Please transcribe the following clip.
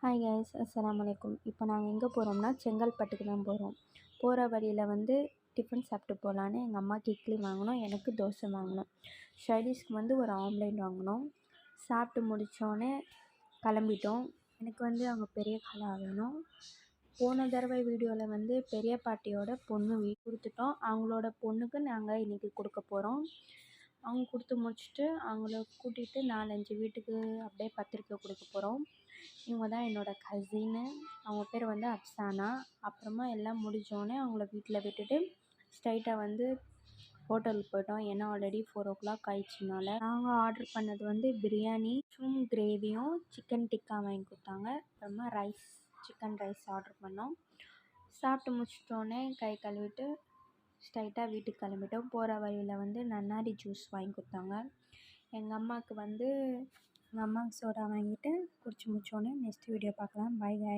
Hi guys, அஸ்ஸலாமு அலைக்கும். இப்போ நாங்கள் எங்கே போகிறோம்னா செங்கல்பட்டுக்கு தான் போகிறோம். போகிற வழியில் வந்து டிஃபன் சாப்பிட்டு போகலான்னு எங்கள் அம்மாவுக்கு இட்லி வாங்கினோம், எனக்கு தோசை வாங்கினோம். ஷைடிஷ்க்கு வந்து ஒரு ஆம்லேட் வாங்கினோம். சாப்பிட்டு முடித்தோடனே கிளம்பிட்டோம். எனக்கு வந்து அவங்க பெரிய காலா வேணும். போன தடவை வீடியோவில் வந்து பெரிய பாட்டியோட பொண்ணு கொடுத்துட்டோம். அவங்களோட பொண்ணுக்கு நாங்கள் இன்றைக்கி கொடுக்க போகிறோம். அவங்க கொடுத்து முடிச்சுட்டு அவங்கள கூட்டிகிட்டு 4-5 வீட்டுக்கு அப்படியே பத்திரிக்கை கொடுக்க போகிறோம். இவங்க தான் என்னோடய கசின்னு. அவங்க பேர் வந்து அப்சானா. அப்புறமா எல்லாம் முடிஞ்சோடனே அவங்கள வீட்டில் விட்டுட்டு ஸ்ட்ரைட்டாக வந்து ஹோட்டலுக்கு போயிட்டோம். ஏன்னா ஆல்ரெடி 4 o'clock ஆயிடுச்சுனால. நாங்கள் ஆர்டர் பண்ணது வந்து பிரியாணி, கிரேவியும் சிக்கன் டிக்கா வாங்கி கொடுத்தாங்க. அப்புறமா ரைஸ், சிக்கன் ரைஸ் ஆர்டர் பண்ணோம். சாப்பிட்டு முடிச்சிட்டோன்னே கை கழுவிட்டு ஸ்ட்ரைட்டாக வீட்டுக்கு கிளம்பிட்டோம். போகிற வழியில் வந்து நன்னாரி ஜூஸ் வாங்கி கொடுத்தாங்க. எங்கள் அம்மாவுக்கு சோடா வாங்கிட்டு குடிச்சு முடிச்சோடனே நெக்ஸ்ட் வீடியோ பார்க்கலாம். By guys.